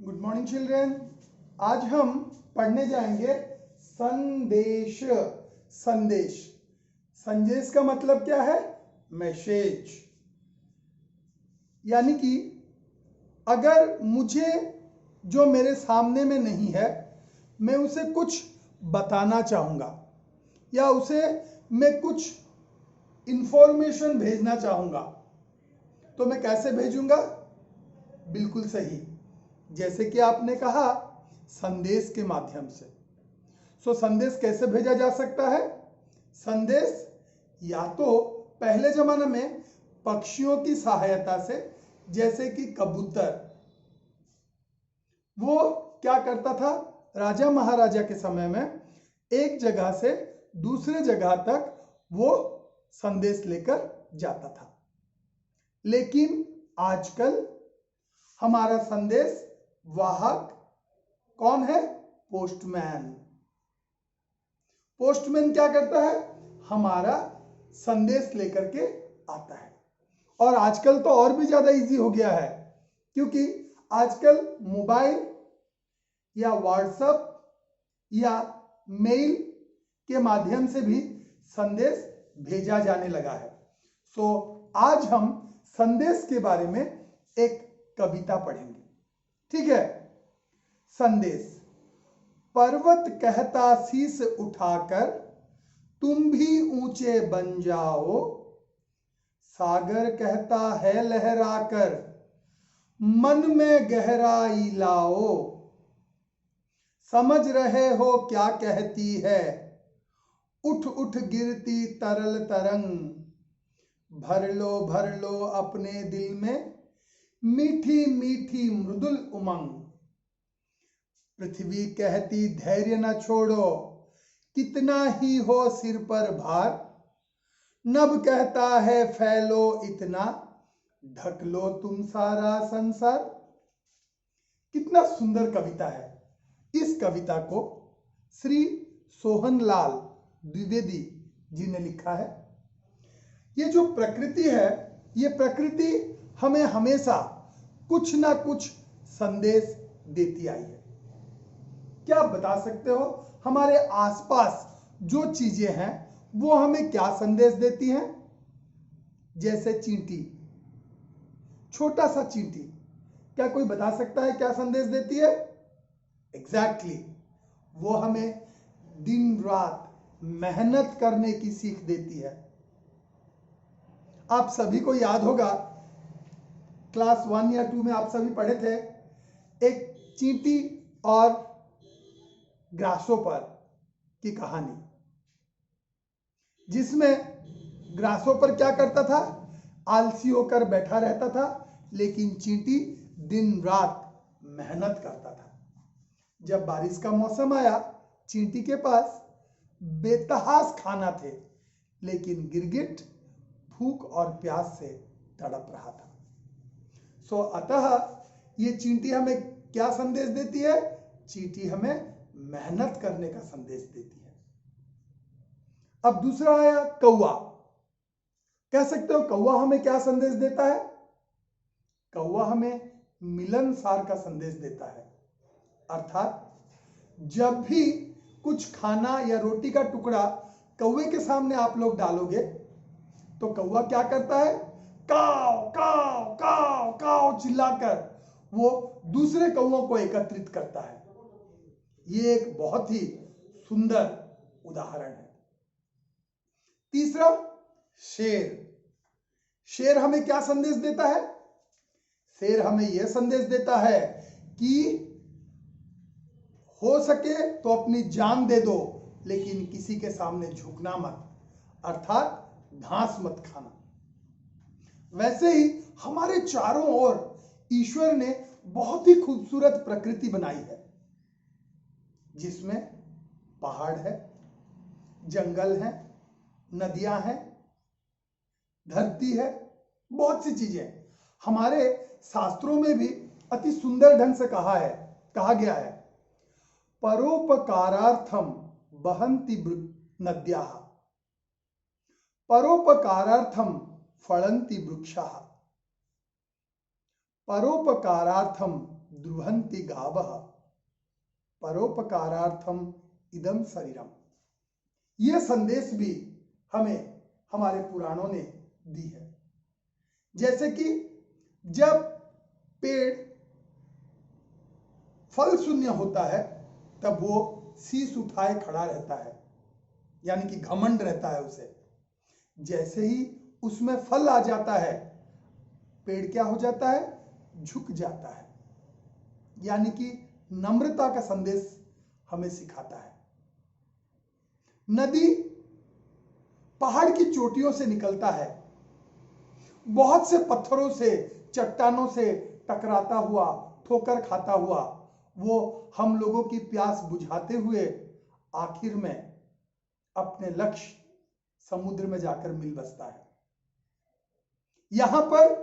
Good morning children. आज हम पढ़ने जाएंगे संदेश। संदेश संदेश का मतलब क्या है? मैसेज। यानी कि अगर मुझे जो मेरे सामने में नहीं है मैं उसे कुछ बताना चाहूँगा या उसे मैं कुछ इंफॉर्मेशन भेजना चाहूँगा तो मैं कैसे भेजूँगा? बिल्कुल सही, जैसे कि आपने कहा संदेश के माध्यम से। संदेश कैसे भेजा जा सकता है? संदेश या तो पहले जमाने में पक्षियों की सहायता से, जैसे कि कबूतर, वो क्या करता था राजा महाराजा के समय में, एक जगह से दूसरे जगह तक वो संदेश लेकर जाता था। लेकिन आजकल हमारा संदेश वाहक कौन है? पोस्टमैन। पोस्टमैन क्या करता है? हमारा संदेश लेकर के आता है। और आजकल तो और भी ज्यादा इजी हो गया है, क्योंकि आजकल मोबाइल या व्हाट्सएप या मेल के माध्यम से भी संदेश भेजा जाने लगा है। आज हम संदेश के बारे में एक कविता पढ़ेंगे, ठीक है? संदेश। पर्वत कहता शीश उठाकर तुम भी ऊंचे बन जाओ, सागर कहता है लहराकर मन में गहराई लाओ, समझ रहे हो क्या कहती है उठ उठ गिरती तरल तरंग, भर लो अपने दिल में मीठी मीठी मृदुल उमंग, पृथ्वी कहती धैर्य न छोड़ो कितना ही हो सिर पर भार, नभ कहता है फैलो इतना ढक लो तुम सारा संसार। कितना सुंदर कविता है। इस कविता को श्री सोहनलाल द्विवेदी जी ने लिखा है। ये जो प्रकृति है, ये प्रकृति हमें हमेशा कुछ ना कुछ संदेश देती आई है। क्या आप बता सकते हो हमारे आसपास जो चीजें हैं वो हमें क्या संदेश देती हैं? जैसे चींटी, छोटा सा चींटी, क्या कोई बता सकता है क्या संदेश देती है? एग्जैक्टली, वो हमें दिन रात मेहनत करने की सीख देती है। आप सभी को याद होगा, क्लास 1 या 2 में आप सभी पढ़े थे एक चींटी और ग्रासोपर की कहानी, जिसमें ग्रासोपर क्या करता था? आलसी होकर बैठा रहता था, लेकिन चींटी दिन रात मेहनत करता था। जब बारिश का मौसम आया, चींटी के पास बेतहास खाना थे, लेकिन गिरगिट भूख और प्यास से तड़प रहा था। अतः ये चींटी हमें क्या संदेश देती है? चींटी हमें मेहनत करने का संदेश देती है। अब दूसरा आया कौवा। कह सकते हो कौवा हमें क्या संदेश देता है? कौवा हमें मिलनसार का संदेश देता है। अर्थात जब भी कुछ खाना या रोटी का टुकड़ा कौवे के सामने आप लोग डालोगे तो कौवा क्या करता है? काव काव काव काव चिल्लाकर वो दूसरे कौवों को एकत्रित करता है। ये एक बहुत ही सुंदर उदाहरण है। तीसरा, शेर। शेर हमें क्या संदेश देता है? शेर हमें यह संदेश देता है कि हो सके तो अपनी जान दे दो, लेकिन किसी के सामने झुकना मत, अर्थात घास मत खाना। वैसे ही हमारे चारों ओर ईश्वर ने बहुत ही खूबसूरत प्रकृति बनाई है, जिसमें पहाड़ है, जंगल है, नदियां हैं, धरती है, बहुत सी चीजें। हमारे शास्त्रों में भी अति सुंदर ढंग से कहा गया है, परोपकारार्थम बहन्ति नद्याः, परोपकारार्थम फलन्ति वृक्षाः, परोपकारार्थम द्रुहन्ति गावः परोपकारार्थम इदम शरीरम। यह संदेश भी हमें हमारे पुराणों ने दी है। जैसे कि जब पेड़ फल शून्य होता है तब वो शीश उठाए खड़ा रहता है, यानी कि घमंड रहता है उसे। जैसे ही उसमें फल आ जाता है पेड़ क्या हो जाता है, झुक जाता है, यानी कि नम्रता का संदेश हमें सिखाता है। नदी पहाड़ की चोटियों से निकलता है, बहुत से पत्थरों से, चट्टानों से टकराता हुआ, ठोकर खाता हुआ वो हम लोगों की प्यास बुझाते हुए आखिर में अपने लक्ष्य समुद्र में जाकर मिल बसता है। यहां पर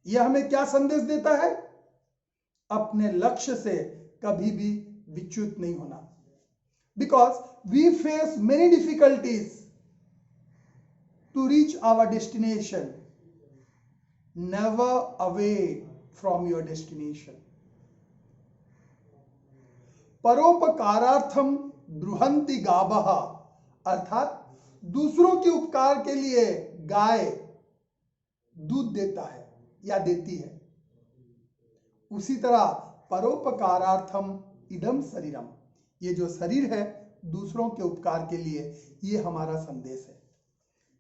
यह हमें क्या संदेश देता है, अपने लक्ष्य से कभी भी विच्युत नहीं होना। Because we face many difficulties to reach our destination, never away from your destination. परोपकारार्थम द्रुहन्ति गावः, अर्थात दूसरों के उपकार के लिए गाय दूध देता है या देती है, उसी तरह परोपकारार्थम इदम शरीरम, ये जो शरीर है दूसरों के उपकार के लिए, ये हमारा संदेश है।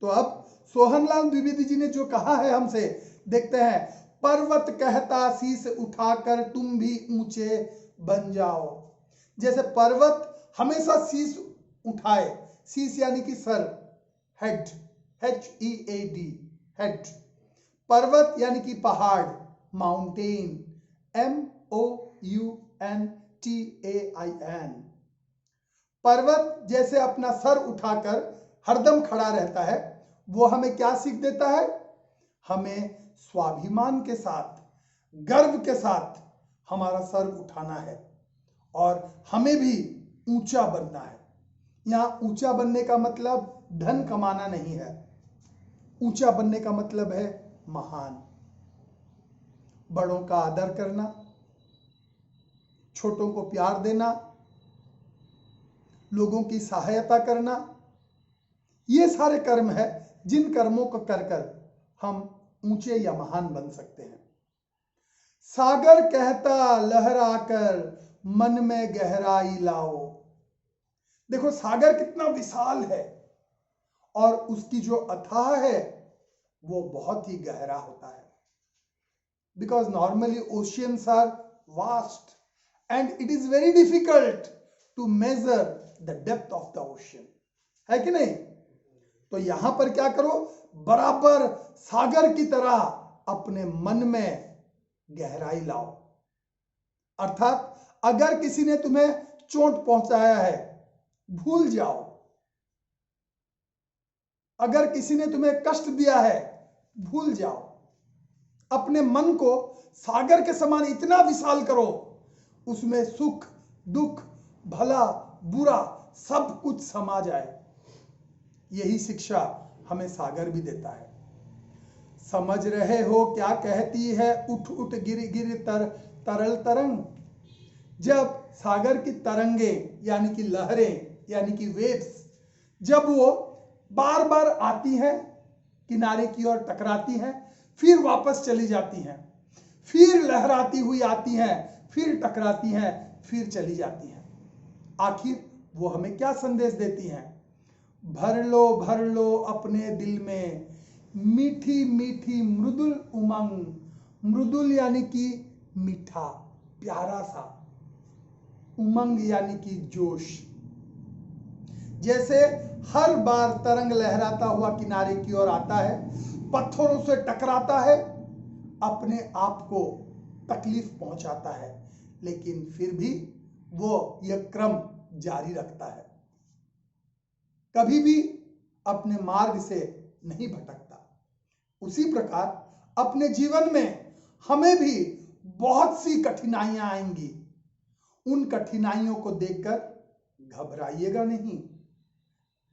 तो अब सोहनलाल द्विवेदी जी ने जो कहा है हमसे, देखते हैं। पर्वत कहता शीश उठाकर तुम भी ऊंचे बन जाओ। जैसे पर्वत हमेशा शीश उठाए, शीश यानी कि सर, हेड, HEAD, हेड। पर्वत यानी कि पहाड़, माउंटेन, MOUNTAIN। पर्वत जैसे अपना सर उठाकर हरदम खड़ा रहता है, वो हमें क्या सीख देता है, हमें स्वाभिमान के साथ, गर्व के साथ हमारा सर उठाना है और हमें भी ऊंचा बनना है। यहाँ ऊंचा बनने का मतलब धन कमाना नहीं है, ऊंचा बनने का मतलब है महान। बड़ों का आदर करना, छोटों को प्यार देना, लोगों की सहायता करना, ये सारे कर्म है जिन कर्मों को कर कर हम ऊंचे या महान बन सकते हैं। सागर कहता लहराकर मन में गहराई लाओ। देखो सागर कितना विशाल है और उसकी जो अथाह है वो बहुत ही गहरा होता है। Because normally oceans are vast and it is very difficult to measure the depth of the ocean, है कि नहीं। तो यहां पर क्या करो, बराबर सागर की तरह अपने मन में गहराई लाओ। अर्थात अगर किसी ने तुम्हें चोट पहुंचाया है, भूल जाओ। अगर किसी ने तुम्हें कष्ट दिया है, भूल जाओ। अपने मन को सागर के समान इतना विशाल करो, उसमें सुख दुख भला बुरा सब कुछ समा जाए। यही शिक्षा हमें सागर भी देता है। समझ रहे हो क्या कहती है उठ उठ गिर गिर तरल तरंग। जब सागर की तरंगे यानी कि लहरें यानी कि वेव्स, जब वो बार बार आती हैं, किनारे की ओर टकराती हैं, फिर वापस चली जाती हैं, फिर लहराती हुई आती हैं, फिर टकराती हैं, फिर चली जाती हैं, आखिर वो हमें क्या संदेश देती हैं, भर लो अपने दिल में मीठी मीठी मृदुल उमंग। मृदुल यानी कि मीठा प्यारा सा, उमंग यानी कि जोश। जैसे हर बार तरंग लहराता हुआ किनारे की ओर आता है, पत्थरों से टकराता है, अपने आप को तकलीफ पहुंचाता है, लेकिन फिर भी वो यह क्रम जारी रखता है, कभी भी अपने मार्ग से नहीं भटकता। उसी प्रकार अपने जीवन में हमें भी बहुत सी कठिनाइयां आएंगी। उन कठिनाइयों को देखकर घबराइएगा नहीं,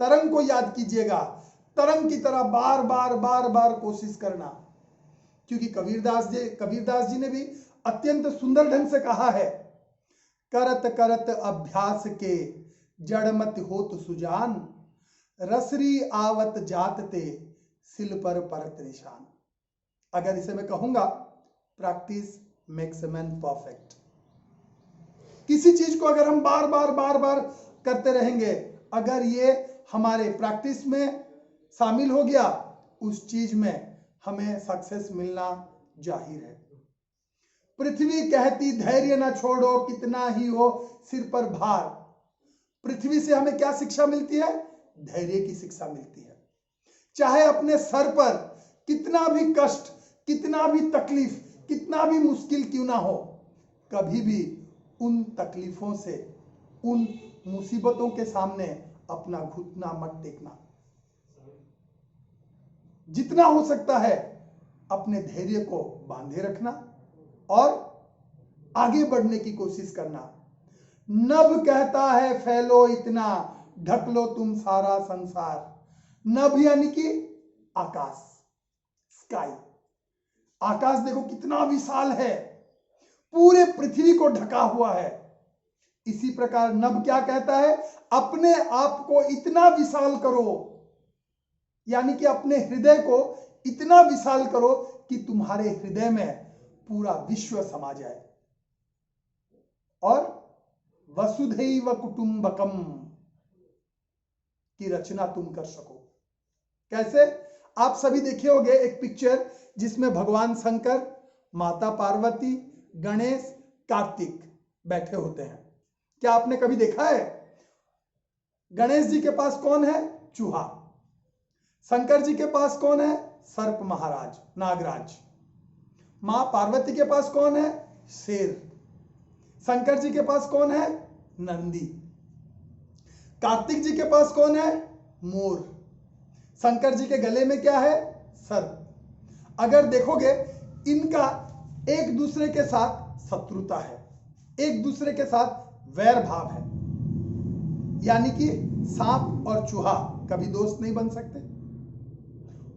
तरंग को याद कीजिएगा, तरंग की तरह बार बार कोशिश करना। क्योंकि कबीरदास जी ने भी अत्यंत सुंदर ढंग से कहा है, करत करत अभ्यास के जड़मत होत सुजान, रसरी आवत जात ते सिल पर परत निशान। अगर इसे मैं कहूंगा, practice makes a man perfect. किसी चीज को अगर हम बार बार करते रहेंगे, अगर ये हमारे प्रैक्टिस में शामिल हो गया, उस चीज में हमें सक्सेस मिलना जाहिर है। पृथ्वी कहती धैर्य ना छोड़ो, कितना ही हो सिर पर भार। पृथ्वी से हमें क्या शिक्षा मिलती है? धैर्य की शिक्षा मिलती है। चाहे अपने सर पर कितना भी कष्ट, कितना भी तकलीफ, कितना भी मुश्किल क्यों ना हो, कभी भी उन तकलीफों से, उन मुसीबतों के सामने अपना घुटना मत टेकना। जितना हो सकता है अपने धैर्य को बांधे रखना और आगे बढ़ने की कोशिश करना। नभ कहता है फैलो इतना, ढक लो तुम सारा संसार। नभ यानी कि आकाश, स्काई। आकाश देखो कितना विशाल है, पूरे पृथ्वी को ढका हुआ है। इसी प्रकार नभ क्या कहता है? अपने आप को इतना विशाल करो, यानी कि अपने हृदय को इतना विशाल करो कि तुम्हारे हृदय में पूरा विश्व समा जाए और वसुधैव कुटुंबकम की रचना तुम कर सको। कैसे? आप सभी देखे होंगे एक पिक्चर जिसमें भगवान शंकर, माता पार्वती, गणेश, कार्तिक बैठे होते हैं। क्या आपने कभी देखा है? गणेश जी के पास कौन है? चूहा। शंकर जी के पास कौन है? सर्प महाराज, नागराज। मां पार्वती के पास कौन है? शेर। शंकर जी के पास कौन है? नंदी। कार्तिक जी के पास कौन है? मोर। शंकर जी के गले में क्या है? सर्प। अगर देखोगे, इनका एक दूसरे के साथ शत्रुता है, एक दूसरे के साथ वैर भाव है, यानी कि सांप और चूहा कभी दोस्त नहीं बन सकते,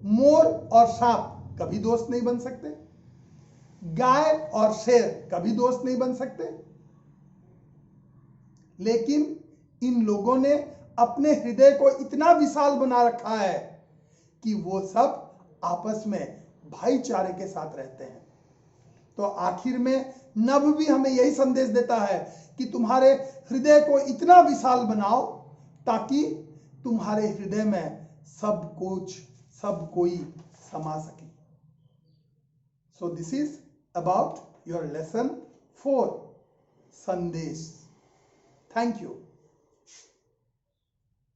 मोर और सांप कभी दोस्त नहीं बन सकते, गाय और शेर कभी दोस्त नहीं बन सकते। लेकिन इन लोगों ने अपने हृदय को इतना विशाल बना रखा है कि वो सब आपस में भाईचारे के साथ रहते हैं। तो आखिर में नभ भी हमें यही संदेश देता है कि तुम्हारे हृदय को इतना विशाल बनाओ ताकि तुम्हारे हृदय में सब कुछ, सब कोई समा सके। So this is about your lesson 4, संदेश। Thank you.